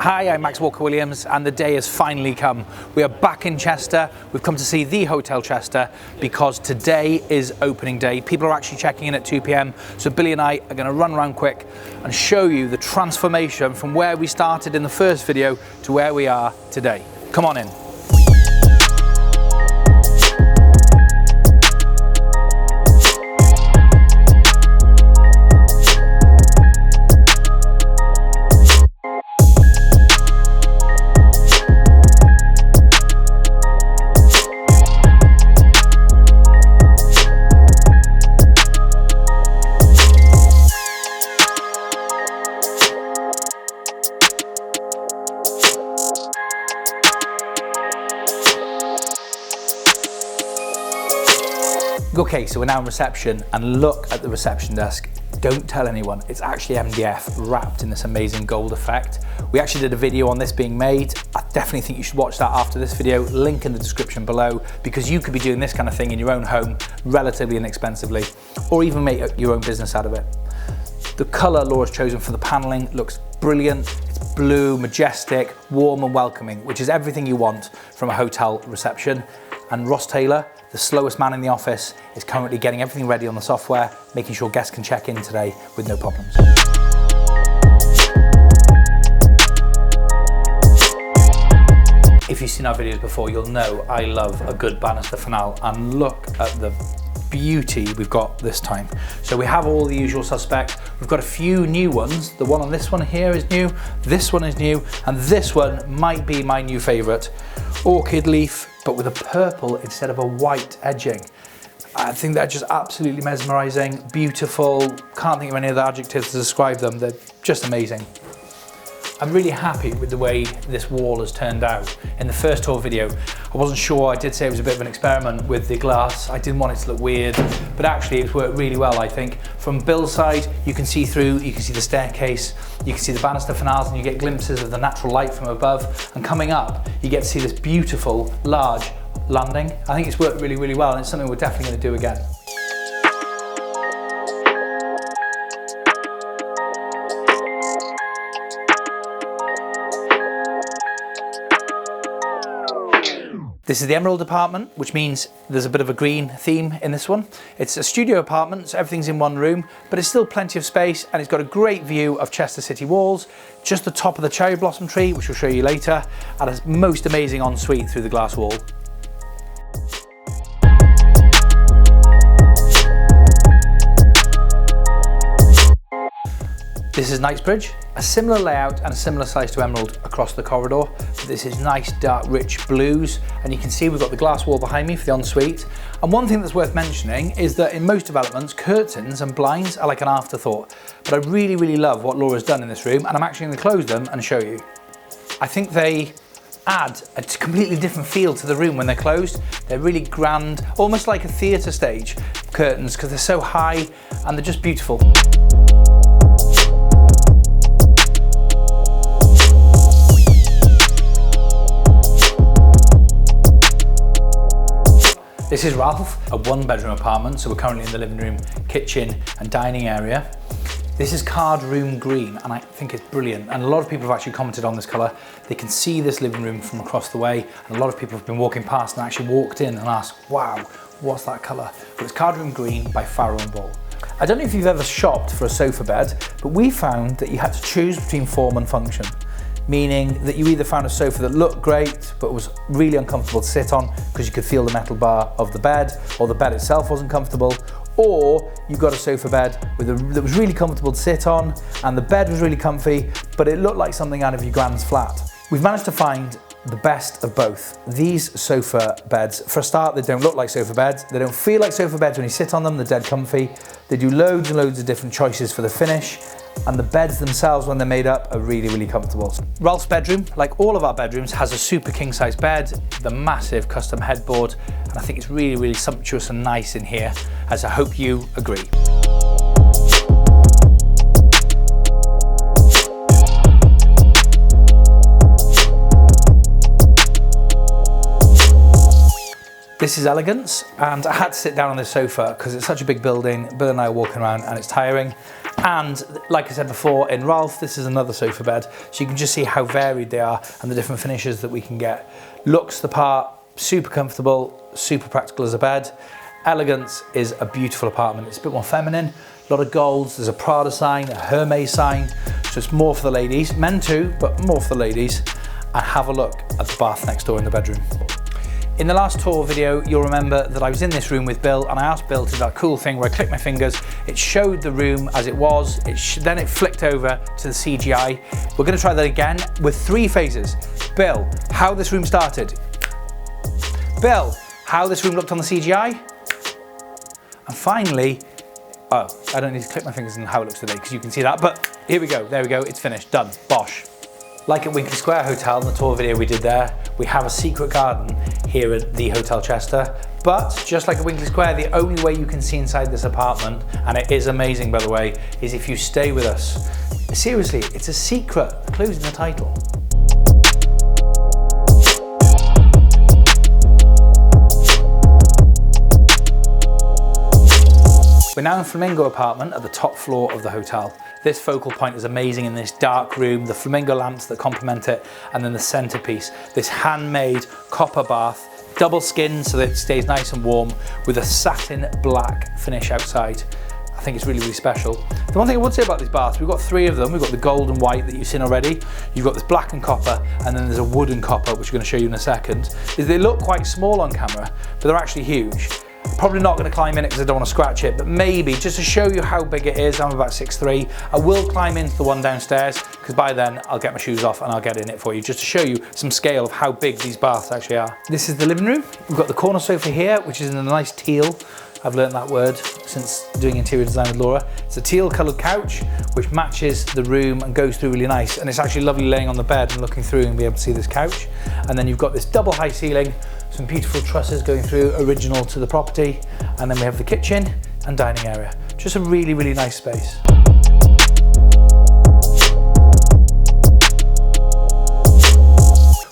Hi, I'm Walker&Williams, and the day has finally come. We are back in Chester. We've come to see the Hotel Chester because today is opening day. People are actually checking in at 2 p.m. So Billy and I are going to run around quick and show you the transformation from where we started in the first video to where we are today. Come on in. Okay, so we're now in reception, and look at the reception desk. Don't tell anyone, it's actually MDF wrapped in this amazing gold effect. We actually did a video on this being made. I definitely think you should watch that after this video, link in the description below, because you could be doing this kind of thing in your own home relatively inexpensively, or even make your own business out of it. The colour Laura's chosen for the panelling looks brilliant. It's blue, majestic, warm and welcoming, which is everything you want from a hotel reception. And Ross Taylor, the slowest man in the office, is currently getting everything ready on the software, making sure guests can check in today with no problems. If you've seen our videos before, you'll know I love a good banister finale, and look at the beauty we've got this time. So we have all the usual suspects. We've got a few new ones. The one on this one here is new, this one is new, and this one might be my new favourite. Orchid leaf, but with a purple instead of a white edging. I think they're just absolutely mesmerising, beautiful. Can't think of any other adjectives to describe them. They're just amazing. I'm really happy with the way this wall has turned out. In the first tour video, I wasn't sure. I did say it was a bit of an experiment with the glass. I didn't want it to look weird, but actually it's worked really well, I think. From Bill's side, you can see through, you can see the staircase, you can see the banister finales, and you get glimpses of the natural light from above. And coming up, you get to see this beautiful, large landing. I think it's worked really, really well, and it's something we're definitely going to do again. This is the Emerald apartment, which means there's a bit of a green theme in this one. It's a studio apartment, so everything's in one room, but it's still plenty of space, and it's got a great view of Chester City walls, just the top of the cherry blossom tree, which we'll show you later, and a most amazing ensuite through the glass wall. This is Knightsbridge, a similar layout and a similar size to Emerald across the corridor, but this is nice dark rich blues, and you can see we've got the glass wall behind me for the ensuite. And one thing that's worth mentioning is that in most developments, curtains and blinds are like an afterthought, but I really, really love what Laura's done in this room, and I'm actually going to close them and show you. I think they add a completely different feel to the room when they're closed. They're really grand, almost like a theatre stage curtains, because they're so high and they're just beautiful. This is Ralph, a one-bedroom apartment, so we're currently in the living room, kitchen and dining area. This is Card Room Green, and I think it's brilliant, and a lot of people have actually commented on this colour. They can see this living room from across the way, and a lot of people have been walking past and actually walked in and asked, wow, what's that colour? But it's Card Room Green by Farrow & Ball. I don't know if you've ever shopped for a sofa bed, but we found that you had to choose between form and function. Meaning that you either found a sofa that looked great but was really uncomfortable to sit on because you could feel the metal bar of the bed, or the bed itself wasn't comfortable, or you got a sofa bed that was really comfortable to sit on and the bed was really comfy, but it looked like something out of your grand's flat. We've managed to find the best of both. These sofa beds, for a start, they don't look like sofa beds, they don't feel like sofa beds when you sit on them, they're dead comfy. They do loads and loads of different choices for the finish, and the beds themselves, when they're made up, are really, really comfortable. Ralph's bedroom, like all of our bedrooms, has a super king size bed, the massive custom headboard, and I think it's really, really sumptuous and nice in here, as I hope you agree. This is Elegance, and I had to sit down on this sofa because it's such a big building. Bill and I are walking around and it's tiring. And like I said before, in Ralph, this is another sofa bed. So you can just see how varied they are and the different finishes that we can get. Looks the part, super comfortable, super practical as a bed. Elegance is a beautiful apartment. It's a bit more feminine, a lot of golds. There's a Prada sign, a Hermes sign. So it's more for the ladies, men too, but more for the ladies. And have a look at the bath next door in the bedroom. In the last tour video, you'll remember that I was in this room with Bill and I asked Bill to do that cool thing where I clicked my fingers, it showed the room as it was, then it flicked over to the CGI. We're gonna try that again with 3 phases. Bill, how this room started. Bill, how this room looked on the CGI. And finally, oh, I don't need to click my fingers on how it looks today because you can see that, but here we go, there we go, it's finished, done, bosh. Like at Winckley Square Hotel, in the tour video we did there, we have a secret garden here at the Hotel Chester. But just like at Winckley Square, the only way you can see inside this apartment, and it is amazing by the way, is if you stay with us. Seriously, it's a secret, the clue's in the title. We're now in Flamingo apartment at the top floor of the hotel. This focal point is amazing in this dark room, the flamingo lamps that complement it, and then the centerpiece, this handmade copper bath, double skin so that it stays nice and warm with a satin black finish outside. I think it's really, really special. The one thing I would say about these baths, we've got 3 of them. We've got the gold and white that you've seen already. You've got this black and copper, and then there's a wood and copper, which we're going to show you in a second. They look quite small on camera, but they're actually huge. Probably not going to climb in it because I don't want to scratch it, but maybe just to show you how big it is. I'm about 6'3". I will climb into the one downstairs because by then I'll get my shoes off and I'll get in it for you, just to show you some scale of how big these baths actually are. This is the living room. We've got the corner sofa here, which is in a nice teal. I've learned that word since doing interior design with Laura. It's a teal coloured couch which matches the room and goes through really nice, and it's actually lovely laying on the bed and looking through and be able to see this couch. And then you've got this double high ceiling, some beautiful trusses going through, original to the property, and then we have the kitchen and dining area. Just a really, really nice space.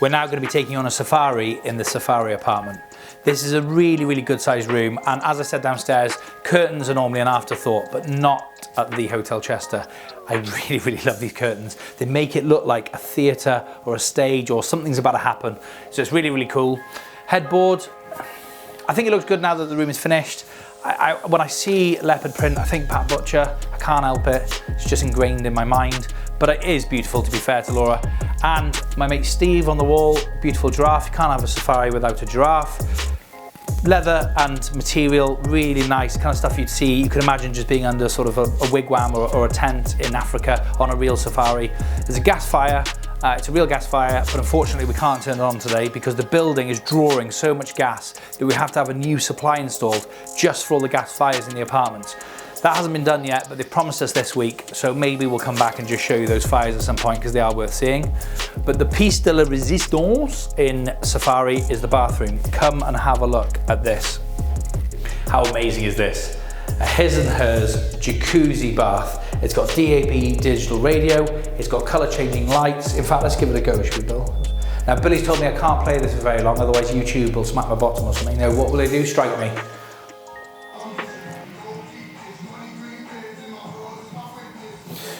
We're now going to be taking on a safari in the safari apartment. This is a really, really good sized room, and as I said downstairs, curtains are normally an afterthought, but not at the Hotel Chester. I really, really love these curtains. They make it look like a theatre or a stage or something's about to happen. So it's really, really cool. Headboard, I think it looks good now that the room is finished. When I see leopard print, I think Pat Butcher. I can't help it. It's just ingrained in my mind. But it is beautiful, to be fair to Laura. And my mate Steve on the wall, beautiful giraffe. You can't have a safari without a giraffe. Leather and material, really nice, kind of stuff you'd see. You can imagine just being under sort of a wigwam or a tent in Africa on a real safari. There's a gas fire. It's a real gas fire, but unfortunately we can't turn it on today because the building is drawing so much gas that we have to have a new supply installed just for all the gas fires in the apartments. That hasn't been done yet, but they've promised us this week, so maybe we'll come back and just show you those fires at some point because they are worth seeing. But the piece de la resistance in Safari is the bathroom. Come and have a look at this. How amazing is this? A his and hers jacuzzi bath. It's got DAB digital radio, it's got colour changing lights. In fact, let's give it a go, shall we, Bill? Now, Billy's told me I can't play this for very long, otherwise YouTube will smack my bottom or something. Now, what will they do? Strike me.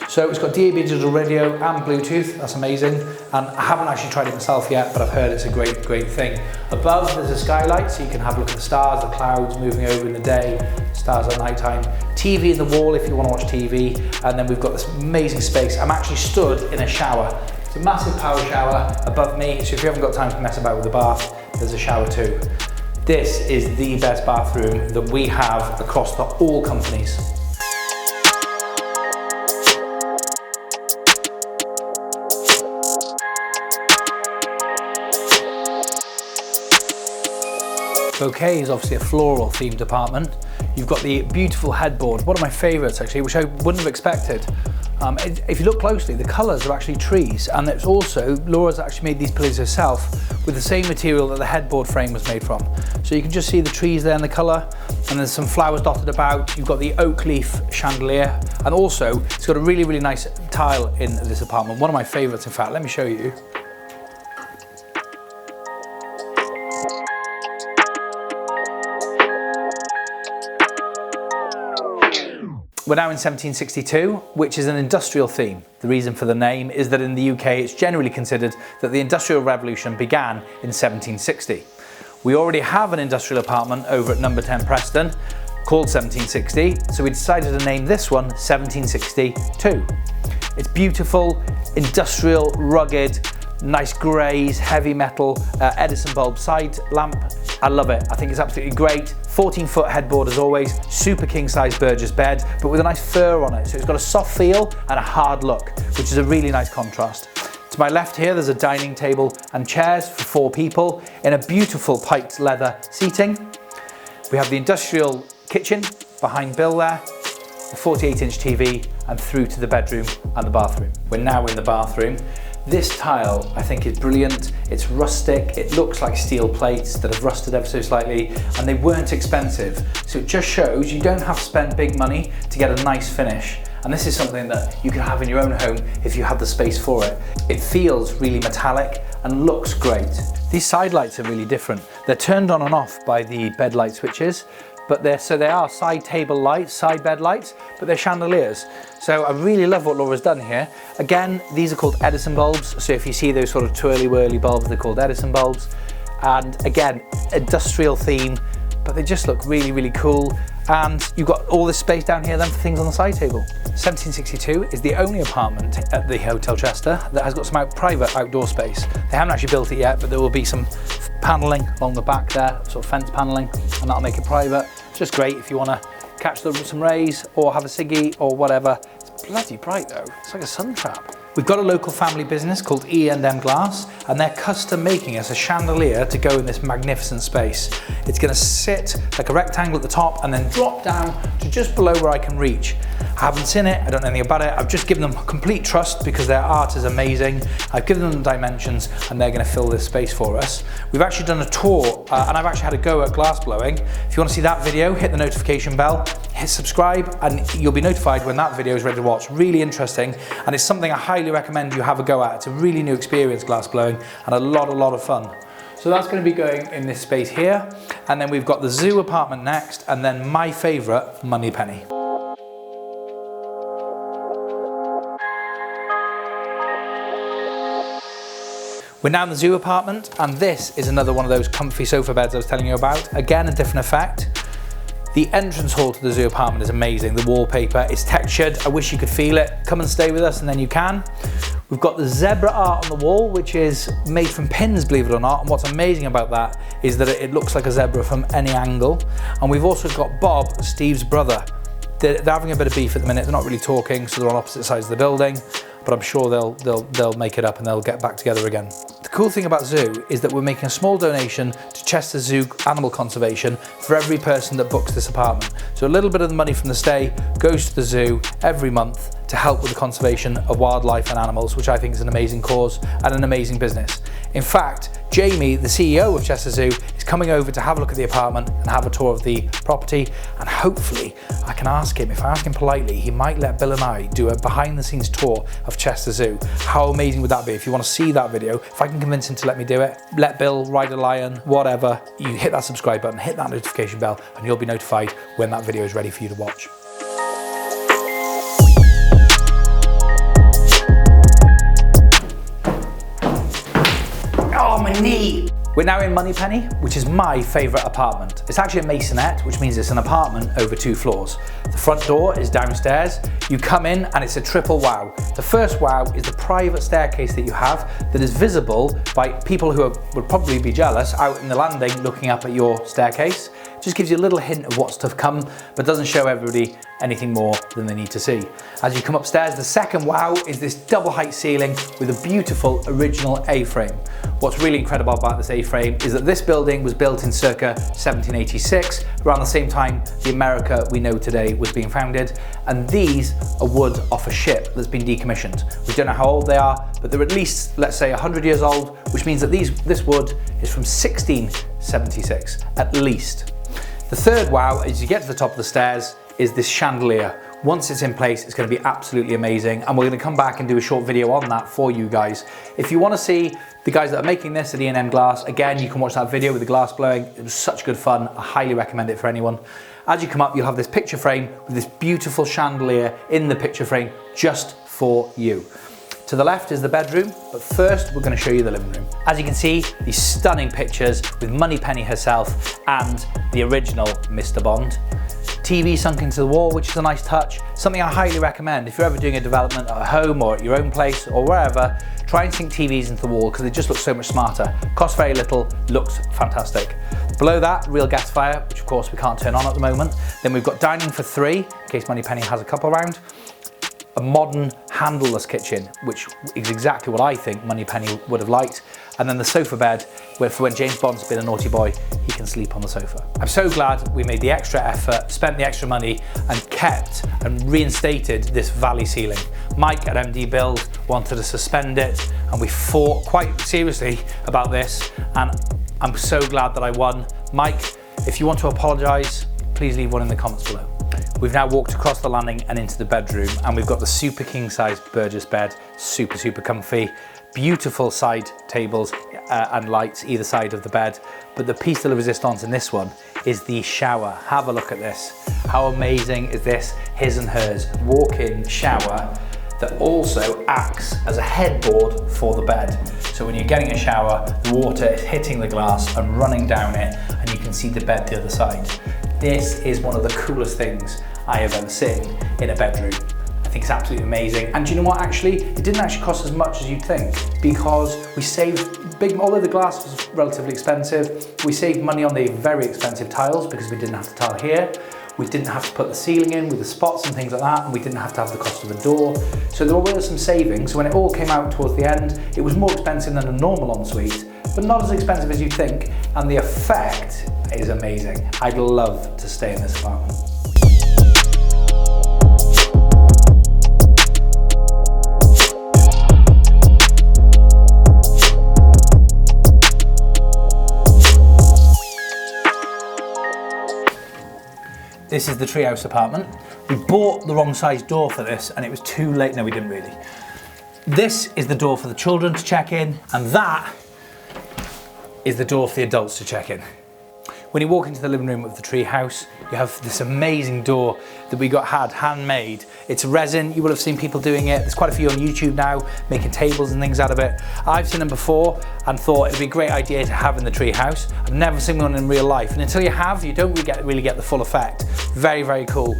So it's got DAB digital radio and Bluetooth, that's amazing. And I haven't actually tried it myself yet, but I've heard it's a great, great thing. Above, there's a skylight, so you can have a look at the stars, the clouds moving over in the day, stars at night time. TV in the wall if you want to watch TV. And then we've got this amazing space. I'm actually stood in a shower. It's a massive power shower above me, so if you haven't got time to mess about with the bath, there's a shower too. This is the best bathroom that we have across all companies. Bouquet is obviously a floral themed apartment. You've got the beautiful headboard, one of my favourites actually, which I wouldn't have expected. If you look closely, the colours are actually trees, and it's also, Laura's actually made these pillows herself with the same material that the headboard frame was made from. So you can just see the trees there in the colour, and there's some flowers dotted about. You've got the oak leaf chandelier, and also it's got a really, really nice tile in this apartment. One of my favourites, in fact. Let me show you. We're now in 1762, which is an industrial theme. The reason for the name is that in the UK it's generally considered that the Industrial Revolution began in 1760. We already have an industrial apartment over at number 10 Preston called 1760, so we decided to name this one 1762. It's beautiful, industrial, rugged, nice greys, heavy metal, Edison bulb side lamp. I love it. I think it's absolutely great. 14-foot headboard as always, super king-size Burgess bed, but with a nice fur on it. So it's got a soft feel and a hard look, which is a really nice contrast. To my left here, there's a dining table and chairs for 4 people in a beautiful piped leather seating. We have the industrial kitchen behind Bill there, the 48-inch TV, and through to the bedroom and the bathroom. We're now in the bathroom. This tile I think is brilliant. It's rustic, it looks like steel plates that have rusted ever so slightly, and they weren't expensive. So it just shows you don't have to spend big money to get a nice finish. And this is something that you can have in your own home if you have the space for it. It feels really metallic and looks great. These side lights are really different. They're turned on and off by the bed light switches, but they are side table lights, side bed lights, but they're chandeliers. So I really love what Laura's done here. Again, these are called Edison bulbs. So if you see those sort of twirly-whirly bulbs, they're called Edison bulbs. And again, industrial theme, but they just look really, really cool. And you've got all this space down here then for things on the side table. 1762 is the only apartment at the Hotel Chester that has got some private outdoor space. They haven't actually built it yet, but there will be some panelling along the back there, sort of fence panelling, and that'll make it private. It's just great if you want to catch some rays or have a ciggy or whatever. It's bloody bright though, it's like a sun trap. We've got a local family business called E&M Glass, and they're custom making us a chandelier to go in this magnificent space. It's going to sit like a rectangle at the top and then drop down to just below where I can reach. I haven't seen it, I don't know anything about it. I've just given them complete trust because their art is amazing. I've given them the dimensions and they're going to fill this space for us. We've actually done a tour and I've actually had a go at glass blowing. If you want to see that video, hit the notification bell, hit subscribe, and you'll be notified when that video is ready to watch. Really interesting, and it's something I highly recommend you have a go at. It's a really new experience, glass blowing, and a lot of fun. So that's going to be going in this space here, and then we've got the zoo apartment next, and then my favourite, Moneypenny. We're now in the zoo apartment, and this is another one of those comfy sofa beds I was telling you about. Again, a different effect. The entrance hall to the zoo apartment is amazing. The wallpaper is textured. I wish you could feel it. Come and stay with us and then you can. We've got the zebra art on the wall, which is made from pins, believe it or not. And what's amazing about that is that it looks like a zebra from any angle. And we've also got Bob, Steve's brother. They're having a bit of beef at the minute. They're not really talking, so they're on opposite sides of the building. But I'm sure they'll make it up and they'll get back together again. The cool thing about Zoo is that we're making a small donation to Chester Zoo Animal Conservation for every person that books this apartment. So a little bit of the money from the stay goes to the zoo every month to help with the conservation of wildlife and animals, which I think is an amazing cause and an amazing business. In fact, Jamie, the CEO of Chester Zoo, is coming over to have a look at the apartment and have a tour of the property, and hopefully I can ask him, if I ask him politely, he might let Bill and I do a behind the scenes tour of Chester Zoo. How amazing would that be? If you want to see that video, if I can convince him to let me do it, let Bill ride a lion, whatever, you hit that subscribe button, hit that notification bell, and you'll be notified when that video is ready for you to watch. Oh, my knee! We're now in Moneypenny, which is my favourite apartment. It's actually a masonette, which means it's an apartment over 2 floors. The front door is downstairs. You come in and it's a triple wow. The first wow is the private staircase that you have that is visible by people who would probably be jealous out in the landing looking up at your staircase. It just gives you a little hint of what's to come, but doesn't show everybody anything more than they need to see. As you come upstairs, the second wow is this double height ceiling with a beautiful original A-frame. What's really incredible about this A-frame is that this building was built in circa 1786, around the same time the America we know today was being founded, and these are wood off a ship that's been decommissioned. We don't know how old they are, but they're at least, let's say, 100 years old, which means that this wood is from 1676, at least. The third wow, as you get to the top of the stairs, is this chandelier. Once it's in place, it's going to be absolutely amazing, and we're going to come back and do a short video on that for you guys. If you want to see the guys that are making this at E&M Glass, again, you can watch that video with the glass blowing. It was such good fun. I highly recommend it for anyone. As you come up, you'll have this picture frame with this beautiful chandelier in the picture frame just for you. To the left is the bedroom, but first we're going to show you the living room. As you can see, these stunning pictures with Moneypenny herself and the original Mr. Bond. TV sunk into the wall, which is a nice touch. Something I highly recommend if you're ever doing a development at home or at your own place or wherever. Try and sink TVs into the wall because they just look so much smarter. Costs very little, looks fantastic. Below that, real gas fire, which of course we can't turn on at the moment. Then we've got dining for 3, in case Moneypenny has a couple around. A modern handleless kitchen, which is exactly what I think Moneypenny would have liked. And then the sofa bed, where for when James Bond's been a naughty boy, he can sleep on the sofa. I'm so glad we made the extra effort, spent the extra money, and kept and reinstated this valley ceiling. Mike at MD Build wanted to suspend it, and we fought quite seriously about this, and I'm so glad that I won. Mike, if you want to apologise, please leave one in the comments below. We've now walked across the landing and into the bedroom, and we've got the super king size Burgess bed, super comfy, beautiful side tables and lights either side of the bed. But the piece de la resistance in this one is the shower. Have a look at this. How amazing is this? His and hers walk-in shower that also acts as a headboard for the bed. So when you're getting a shower, the water is hitting the glass and running down it, and you can see the bed the other side. This is one of the coolest things I have ever seen in a bedroom. I think it's absolutely amazing. And do you know what, actually? It didn't actually cost as much as you'd think, because we saved although the glass was relatively expensive, we saved money on the very expensive tiles because we didn't have to tile here. We didn't have to put the ceiling in with the spots and things like that, and we didn't have to have the cost of a door. So there were some savings. So when it all came out towards the end, it was more expensive than a normal ensuite, but not as expensive as you'd think, and the effect is amazing. I'd love to stay in this apartment. This is the treehouse apartment. We bought the wrong size door for this and it was too late. No, we didn't really. This is the door for the children to check in, and that is the door for the adults to check in. When you walk into the living room of the tree house, you have this amazing door that we had handmade. It's resin, you will have seen people doing it. There's quite a few on YouTube now, making tables and things out of it. I've seen them before and thought it'd be a great idea to have in the tree house. I've never seen one in real life, and until you have, you don't really get the full effect. Very cool.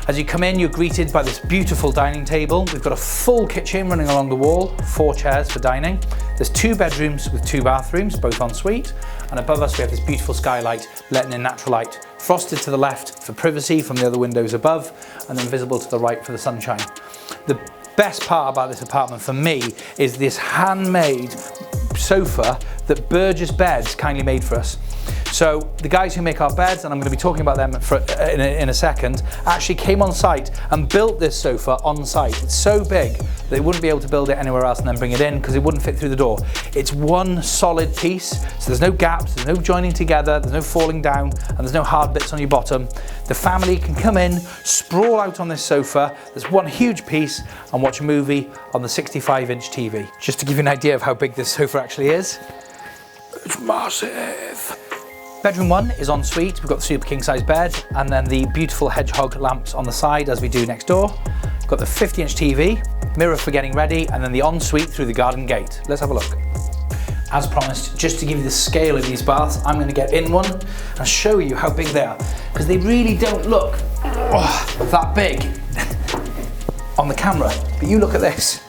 As you come in, you're greeted by this beautiful dining table. We've got a full kitchen running along the wall, 4 chairs for dining. There's 2 bedrooms with 2 bathrooms, both en suite. And above us, we have this beautiful skylight letting in natural light. Frosted to the left for privacy from the other windows above, and then visible to the right for the sunshine. The best part about this apartment for me is this handmade sofa that Burgess Beds kindly made for us. So the guys who make our beds, and I'm going to be talking about them in a second, actually came on site and built this sofa on site. It's so big that they wouldn't be able to build it anywhere else and then bring it in because it wouldn't fit through the door. It's one solid piece, so there's no gaps, there's no joining together, there's no falling down, and there's no hard bits on your bottom. The family can come in, sprawl out on this sofa, there's one huge piece, and watch a movie on the 65-inch TV. Just to give you an idea of how big this sofa actually is. It's massive. Bedroom 1 is en suite. We've got the super king size bed and then the beautiful hedgehog lamps on the side as we do next door. We've got the 50-inch TV, mirror for getting ready, and then the en suite through the garden gate. Let's have a look. As promised, just to give you the scale of these baths, I'm going to get in one and show you how big they are, because they really don't look that big on the camera, but you look at this.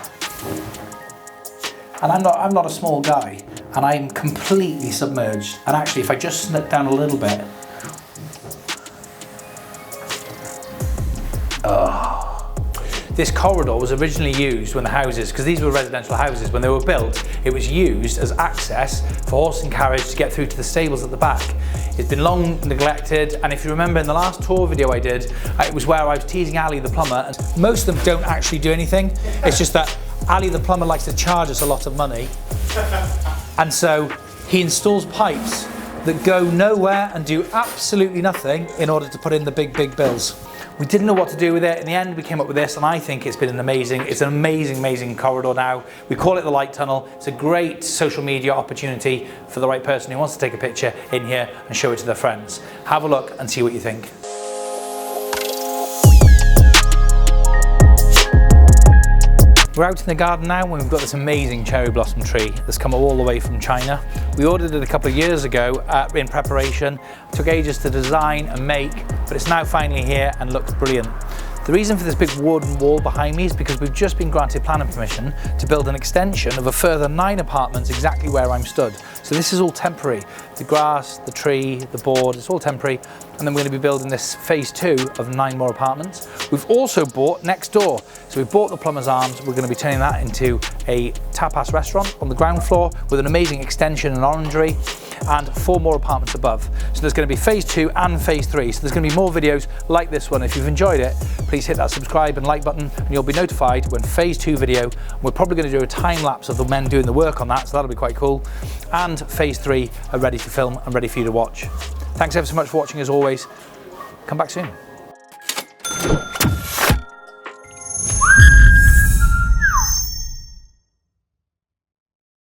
And I'm not a small guy, and I'm completely submerged. And actually, if I just slip down a little bit, this corridor was originally used when the houses, because these were residential houses, when they were built, it was used as access for horse and carriage to get through to the stables at the back. It's been long neglected, and if you remember in the last tour video I did, it was where I was teasing Ali the plumber, and most of them don't actually do anything. It's just that Ali the plumber likes to charge us a lot of money, and so he installs pipes that go nowhere and do absolutely nothing in order to put in the big bills. We didn't know what to do with it. In the end, we came up with this, and I think it's an amazing corridor now. We call it the light tunnel. It's a great social media opportunity for the right person who wants to take a picture in here and show it to their friends. Have a look and see what you think. We're out in the garden now and we've got this amazing cherry blossom tree that's come all the way from China. We ordered it a couple of years ago in preparation. It took ages to design and make, but it's now finally here and looks brilliant. The reason for this big wooden wall behind me is because we've just been granted planning permission to build an extension of a further 9 apartments exactly where I'm stood. So this is all temporary. The grass, the tree, the board, it's all temporary. And then we're going to be building this phase 2 of 9 more apartments. We've also bought next door. So we've bought the Plumber's Arms. We're going to be turning that into a tapas restaurant on the ground floor with an amazing extension and orangery, and 4 more apartments above. So there's going to be phase 2 and phase 3. So there's going to be more videos like this one. If you've enjoyed it, please hit that subscribe and like button and you'll be notified when phase 2 video. We're probably going to do a time lapse of the men doing the work on that, so that'll be quite cool. And phase 3 are ready to film and ready for you to watch. Thanks ever so much for watching as always. Come back soon.